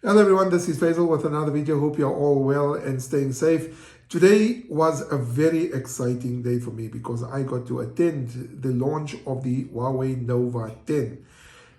Hello everyone, this is Faisal with another video. Hope you're all well and staying safe. Today was a very exciting day for me because I got to attend the launch of the Huawei Nova 10.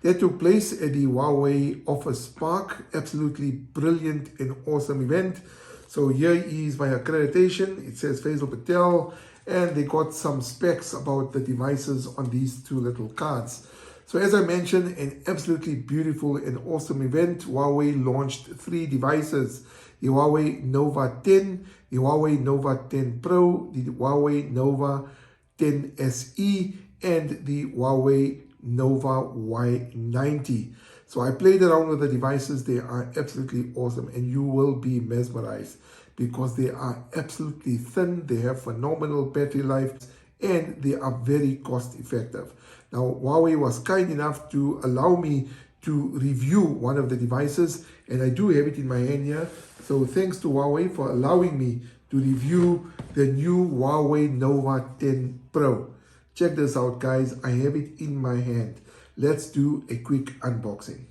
That took place at the Huawei Office Park. Absolutely brilliant and awesome event. So here is my accreditation. It says Faisal Patel, and they got some specs about the devices on these two little cards. So as I mentioned, an absolutely beautiful and awesome event. Huawei launched 3 devices: the Huawei Nova 10, the Huawei Nova 10 Pro, the Huawei Nova 10 SE, and the Huawei Nova Y90. So I played around with the devices. They are absolutely awesome, and you will be mesmerized because they are absolutely thin. They have phenomenal battery life, and they are very cost effective. Now, Huawei was kind enough to allow me to review one of the devices, and I do have it in my hand here. So thanks to Huawei for allowing me to review the new Huawei Nova 10 Pro. Check this out, guys. I have it in my hand. Let's do a quick unboxing.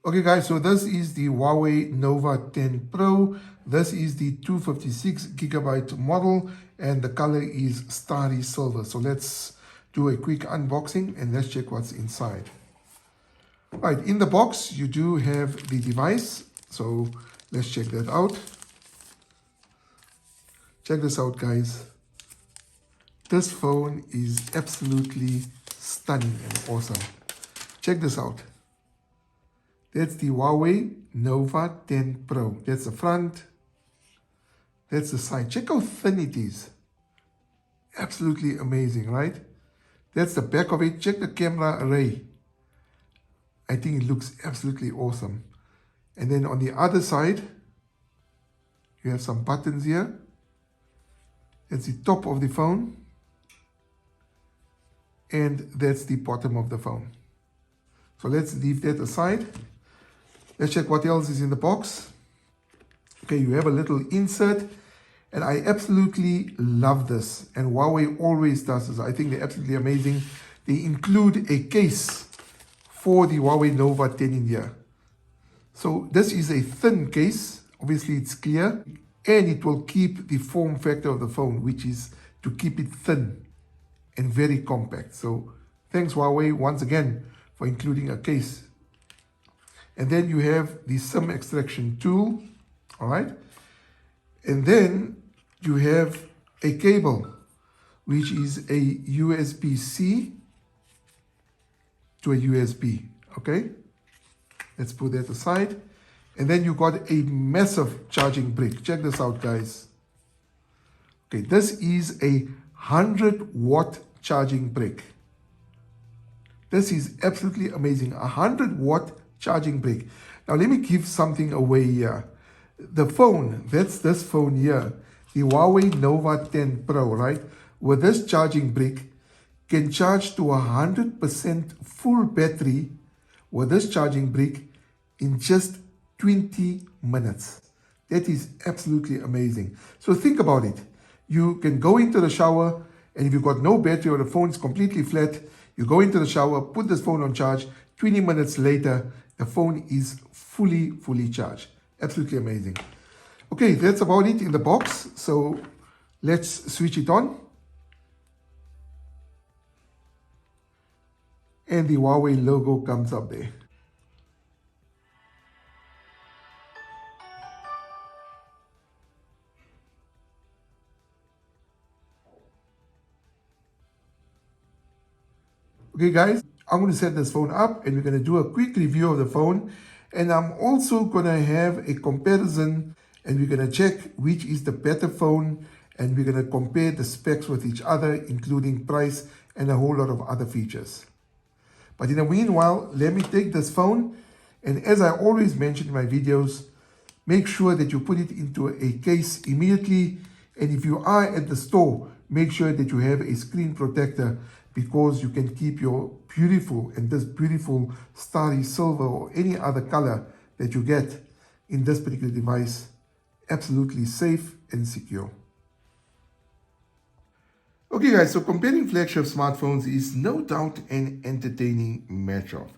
Okay guys, so this is the Huawei Nova 10 Pro. This is the 256GB model, and the color is starry silver. So let's do a quick unboxing and let's check what's inside. Right, in the box you do have the device, so let's check that out. Check this out, guys. This phone is absolutely stunning and awesome. Check this out. That's the Huawei Nova 10 Pro. That's the front. That's the side. Check how thin it is. Absolutely amazing, right? That's the back of it. Check the camera array. I think it looks absolutely awesome. And then on the other side, you have some buttons here. That's the top of the phone. And that's the bottom of the phone. So let's leave that aside. Let's check what else is in the box. Okay, you have a little insert, and I absolutely love this. And Huawei always does this. I think they're absolutely amazing. They include a case for the Huawei Nova 10 in here. So this is a thin case. Obviously, it's clear, and it will keep the form factor of the phone, which is to keep it thin and very compact. So thanks, Huawei, once again for including a case. And then you have the SIM extraction tool, all right? And then you have a cable, which is a USB-C to a USB, okay? Let's put that aside. And then you got a massive charging brick. Check this out, guys. Okay, this is a 100-watt charging brick. This is absolutely amazing. 100-watt charging brick. Now let me give something away here. The phone, that's this phone here, the Huawei Nova 10 Pro, right? With this charging brick, can charge to 100% full battery with this charging brick in just 20 minutes. That is absolutely amazing. So think about it. You can go into the shower, and if you've got no battery or the phone is completely flat, you go into the shower, put this phone on charge, 20 minutes later, the phone is fully charged. Absolutely amazing. Okay, that's about it in the box. So let's switch it on. And the Huawei logo comes up there. Okay guys, I'm going to set this phone up and we're going to do a quick review of the phone, and I'm also going to have a comparison, and we're going to check which is the better phone, and we're going to compare the specs with each other, including price and a whole lot of other features. But in the meanwhile, let me take this phone, and as I always mention in my videos, make sure that you put it into a case immediately, and if you are at the store, make sure that you have a screen protector, because you can keep your beautiful, and this beautiful starry silver or any other color that you get in this particular device absolutely safe and secure. Okay guys, so comparing flagship smartphones is no doubt an entertaining matchup.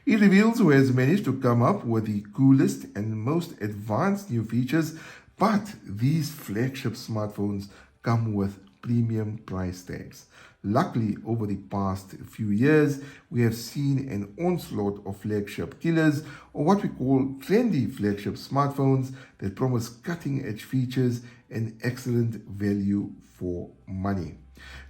It reveals who has managed to come up with the coolest and most advanced new features, but these flagship smartphones come with premium price tags. Luckily, over the past few years, we have seen an onslaught of flagship killers, or what we call trendy flagship smartphones that promise cutting-edge features and excellent value for money.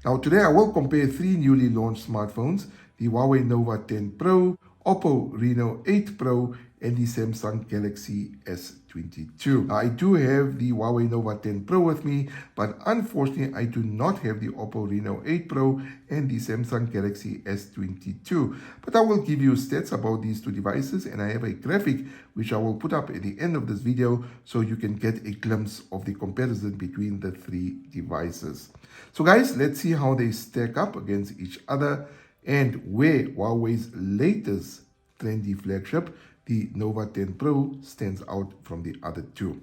Now, today I will compare three newly launched smartphones: the Huawei Nova 10 Pro, Oppo Reno 8 Pro, and the Samsung Galaxy S22. Now, I do have the Huawei Nova 10 Pro with me, but unfortunately, I do not have the Oppo Reno 8 Pro and the Samsung Galaxy S22. But I will give you stats about these two devices, and I have a graphic which I will put up at the end of this video so you can get a glimpse of the comparison between the three devices. So guys, let's see how they stack up against each other and where Huawei's latest trendy flagship, the Nova 10 Pro, stands out from the other two.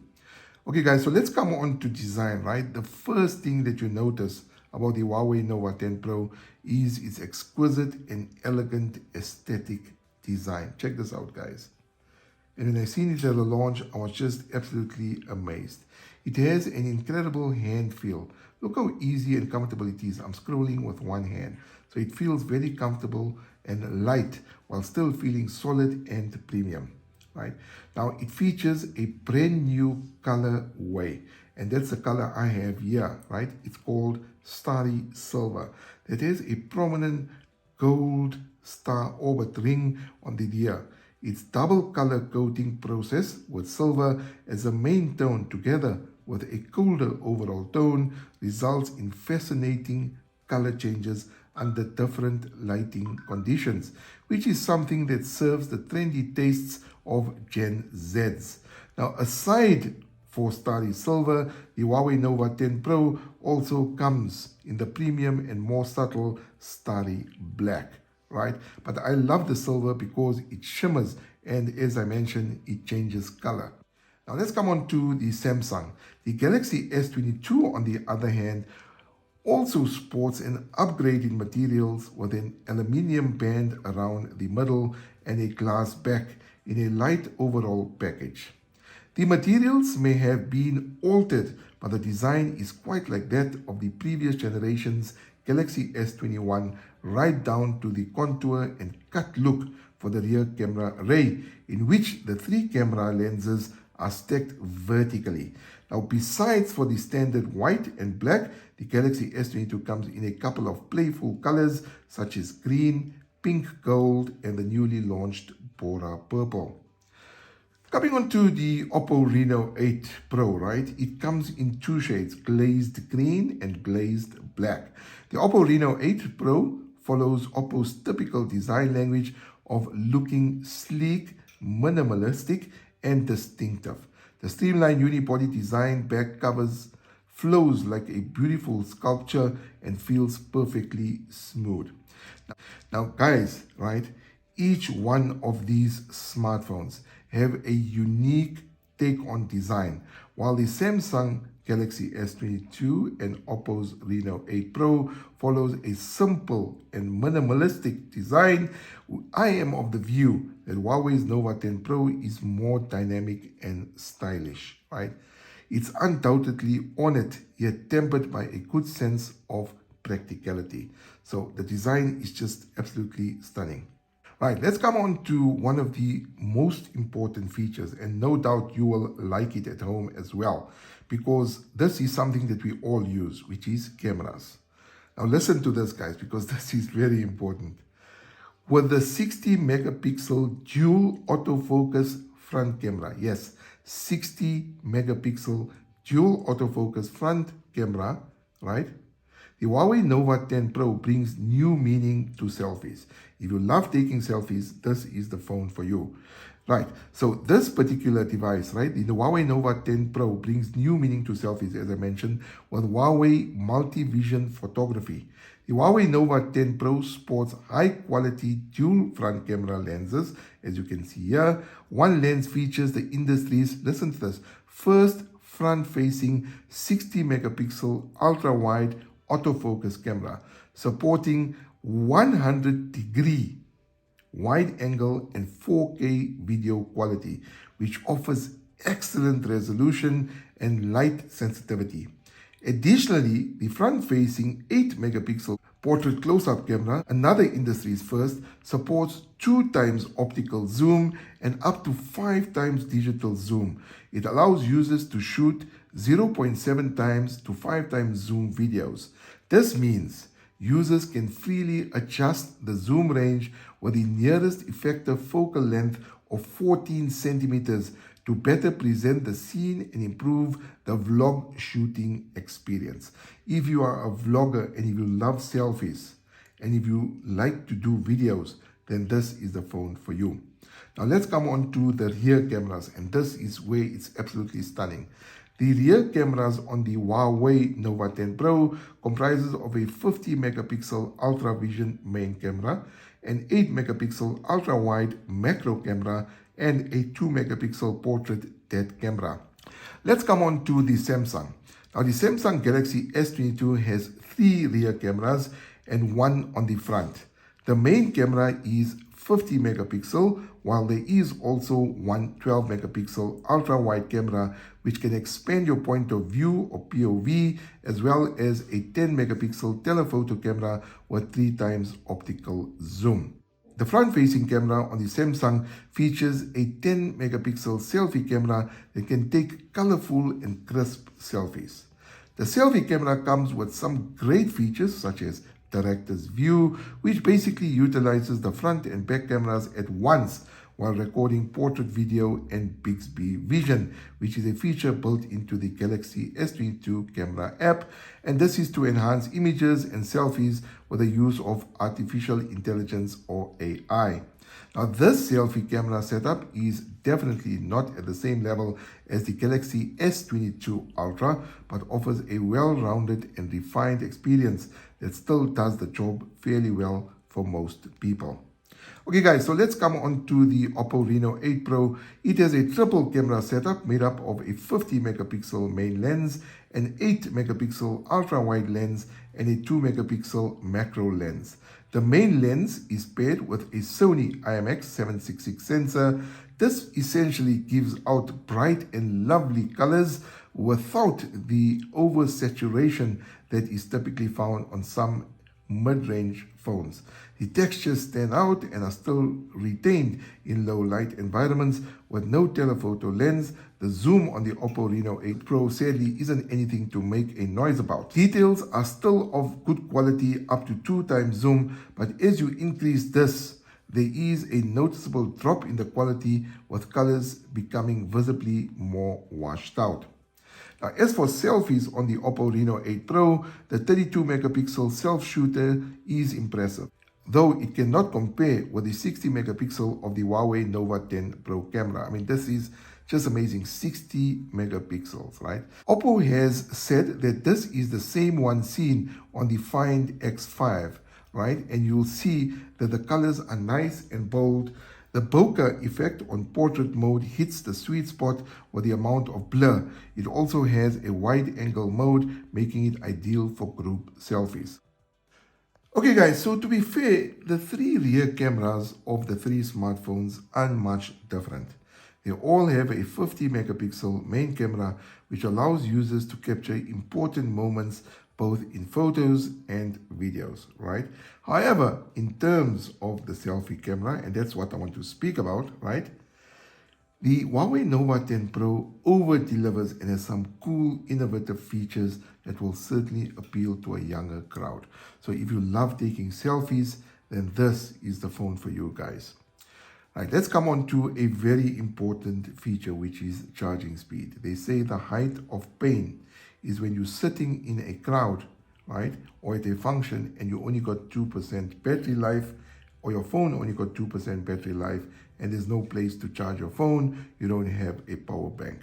Okay guys, so let's come on to design, right? The first thing that you notice about the Huawei Nova 10 Pro is its exquisite and elegant aesthetic design. Check this out, guys. And when I seen it at the launch, I was just absolutely amazed. It has an incredible hand feel. Look how easy and comfortable it is. I'm scrolling with one hand. So it feels very comfortable and light while still feeling solid and premium, right? Now it features a brand new colorway, and that's the color I have here, right? It's called Starry Silver. That has a prominent gold star orbit ring on the rear. Its double color coating process with silver as a main tone together with a colder overall tone results in fascinating color changes under different lighting conditions, which is something that serves the trendy tastes of Gen Zs. Now, aside for Starry Silver, the Huawei Nova 10 Pro also comes in the premium and more subtle Starry Black, right? But I love the silver because it shimmers and, as I mentioned, it changes color. Now let's come on to the Samsung. The Galaxy S22, on the other hand, also sports an upgrade in materials with an aluminium band around the middle and a glass back in a light overall package. The materials may have been altered, but the design is quite like that of the previous generation's Galaxy S21, right down to the contour and cut look for the rear camera array, in which the three camera lenses are stacked vertically. Now, besides for the standard white and black, the Galaxy S22 comes in a couple of playful colors such as green, pink gold, and the newly launched Bora purple. Coming on to the Oppo Reno 8 Pro, right? It comes in two shades, glazed green and glazed black. The Oppo Reno 8 Pro follows Oppo's typical design language of looking sleek, minimalistic, and distinctive. The streamlined unibody design back covers flows like a beautiful sculpture and feels perfectly smooth. Now guys, right, each one of these smartphones have a unique take on design. While the Samsung Galaxy S22 and Oppo's Reno 8 Pro follows a simple and minimalistic design, I am of the view that Huawei's Nova 10 Pro is more dynamic and stylish, right? It's undoubtedly ornate yet tempered by a good sense of practicality. So the design is just absolutely stunning. Right, let's come on to one of the most important features, and no doubt you will like it at home as well, because this is something that we all use, which is cameras. Now listen to this, guys, because this is very important. With the 60 megapixel dual autofocus front camera, yes, 60 megapixel dual autofocus front camera, right? The Huawei Nova 10 Pro brings new meaning to selfies. If you love taking selfies, this is the phone for you. Right, so this particular device, right, the Huawei Nova 10 Pro brings new meaning to selfies, as I mentioned, with Huawei multi-vision photography. The Huawei Nova 10 Pro sports high-quality dual front camera lenses, as you can see here. One lens features the industry's, listen to this, first front-facing 60 megapixel ultra-wide autofocus camera, supporting 100-degree wide angle and 4K video quality, which offers excellent resolution and light sensitivity. Additionally, the front-facing 8-megapixel portrait close-up camera, another industry's first, supports 2 times optical zoom and up to 5 times digital zoom. It allows users to shoot 0.7 times to 5 times zoom videos. This means users can freely adjust the zoom range with the nearest effective focal length of 14 centimeters to better present the scene and improve the vlog shooting experience. If you are a vlogger and if you love selfies and if you like to do videos, then this is the phone for you. Now let's come on to the rear cameras, and this is where it's absolutely stunning. The rear cameras on the Huawei Nova 10 Pro comprises of a 50 megapixel ultra vision main camera, an 8 megapixel ultra wide macro camera, and a 2 megapixel portrait depth camera. Let's come on to the Samsung. Now the Samsung Galaxy S22 has 3 rear cameras and 1 on the front. The main camera is 50 megapixel, while there is also one 12 megapixel ultra wide camera which can expand your point of view or POV, as well as a 10 megapixel telephoto camera with 3 times optical zoom. The front-facing camera on the Samsung features a 10 megapixel selfie camera that can take colorful and crisp selfies. The selfie camera comes with some great features such as director's view, which basically utilizes the front and back cameras at once while recording portrait video, and Bixby Vision, which is a feature built into the Galaxy S22 camera app, and this is to enhance images and selfies with the use of artificial intelligence or AI. Now this selfie camera setup is definitely not at the same level as the Galaxy S22 Ultra, but offers a well-rounded and refined experience that still does the job fairly well for most people. Okay guys, so let's come on to the Oppo Reno 8 Pro. It has a triple camera setup made up of a 50 megapixel main lens, an 8 megapixel ultra wide lens, and a 2 megapixel macro lens. The main lens is paired with a Sony IMX766 sensor. This essentially gives out bright and lovely colors without the oversaturation that is typically found on some mid-range phones. The textures stand out and are still retained in low light environments with no telephoto lens. The zoom on the Oppo Reno 8 Pro sadly isn't anything to make a noise about. Details are still of good quality up to 2 times zoom, but as you increase this, there is a noticeable drop in the quality with colors becoming visibly more washed out. Now, as for selfies on the Oppo Reno 8 Pro, the 32 megapixel self shooter is impressive, though it cannot compare with the 60 megapixel of the Huawei Nova 10 Pro camera. I mean, this is just amazing, 60 megapixels, right? Oppo has said that this is the same one seen on the Find X5, right? And you'll see that the colors are nice and bold. The bokeh effect on portrait mode hits the sweet spot with the amount of blur. It also has a wide angle mode, making it ideal for group selfies. Okay guys, so to be fair, the 3 rear cameras of the 3 smartphones are much different. They all have a 50 megapixel main camera, which allows users to capture important moments both in photos and videos, right? However, in terms of the selfie camera, and that's what I want to speak about, right? The Huawei Nova 10 Pro over-delivers and has some cool, innovative features that will certainly appeal to a younger crowd. So if you love taking selfies, then this is the phone for you guys. Right, let's come on to a very important feature, which is charging speed. They say the height of pain is when you're sitting in a crowd, right, or at a function and you only got 2% battery life, or your phone only got 2% battery life, and there's no place to charge your phone, you don't have a power bank.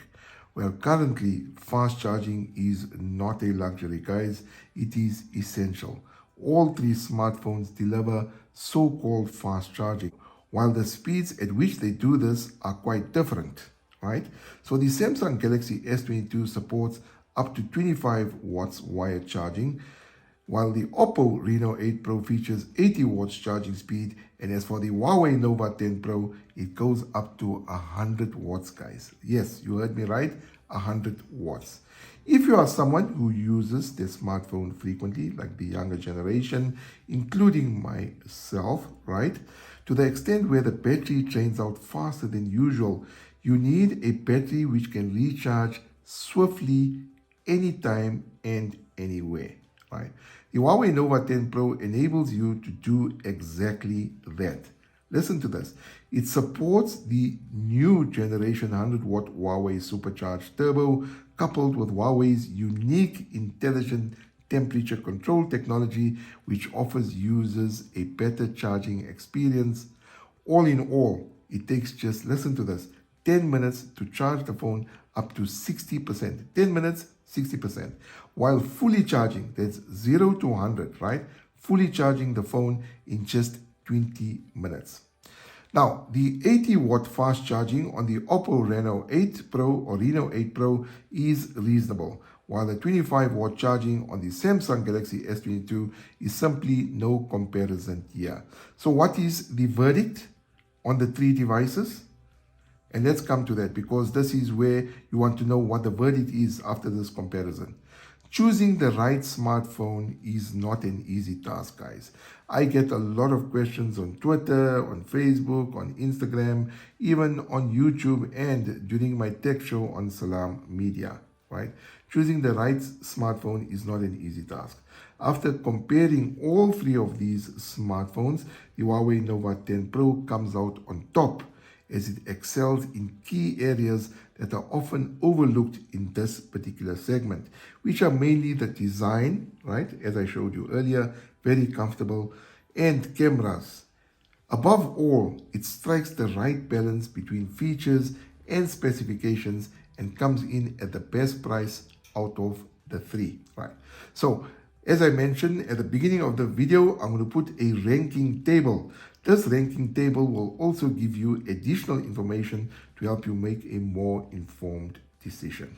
Well, currently, fast charging is not a luxury, guys. It is essential. All 3 smartphones deliver so-called fast charging, while the speeds at which they do this are quite different, right? So the Samsung Galaxy S22 supports up to 25 watts wired charging, while the Oppo Reno 8 Pro features 80 watts charging speed, and as for the Huawei Nova 10 Pro, it goes up to 100 watts, guys. Yes, you heard me right, 100 watts. If you are someone who uses their smartphone frequently, like the younger generation, including myself, right, to the extent where the battery drains out faster than usual, you need a battery which can recharge swiftly anytime and anywhere, right? The Huawei Nova 10 Pro enables you to do exactly that. Listen to this. It supports the new generation 100 watt Huawei Supercharged Turbo coupled with Huawei's unique intelligent temperature control technology, which offers users a better charging experience. All in all, it takes just, listen to this, 10 minutes to charge the phone up to 60%. 10 minutes, 60%. While fully charging, that's 0 to 100, right? Fully charging the phone in just 20 minutes. Now, the 80 watt fast charging on the Oppo Reno 8 Pro or Reno 8 Pro is reasonable, while the 25 watt charging on the Samsung Galaxy S22 is simply no comparison here. So what is the verdict on the three devices? And let's come to that, because this is where you want to know what the verdict is after this comparison. Choosing the right smartphone is not an easy task, guys. I get a lot of questions on Twitter, on Facebook, on Instagram, even on YouTube, and during my tech show on Salam Media, right? Choosing the right smartphone is not an easy task. After comparing all three of these smartphones, the Huawei Nova 10 Pro comes out on top, as it excels in key areas that are often overlooked in this particular segment, which are mainly the design, right, as I showed you earlier, very comfortable, and cameras. Above all, it strikes the right balance between features and specifications and comes in at the best price out of the three, right? So, as I mentioned at the beginning of the video, I'm going to put a ranking table. This ranking table will also give you additional information to help you make a more informed decision.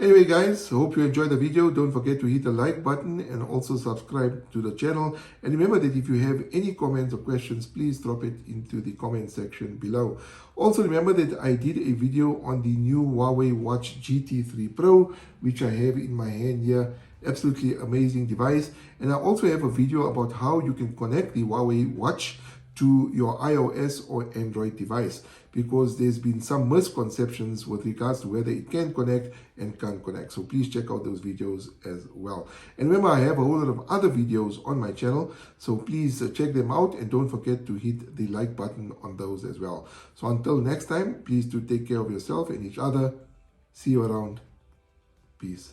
Anyway guys, hope you enjoyed the video. Don't forget to hit the like button and also subscribe to the channel. And remember that if you have any comments or questions, please drop it into the comment section below. Also remember that I did a video on the new Huawei Watch GT3 Pro, which I have in my hand here. Absolutely amazing device. And I also have a video about how you can connect the Huawei Watch to your iOS or Android device, because there's been some misconceptions with regards to whether it can connect and can't connect. So please check out those videos as well. And remember, I have a whole lot of other videos on my channel, so please check them out, and don't forget to hit the like button on those as well. So until next time, please do take care of yourself and each other. See you around. Peace.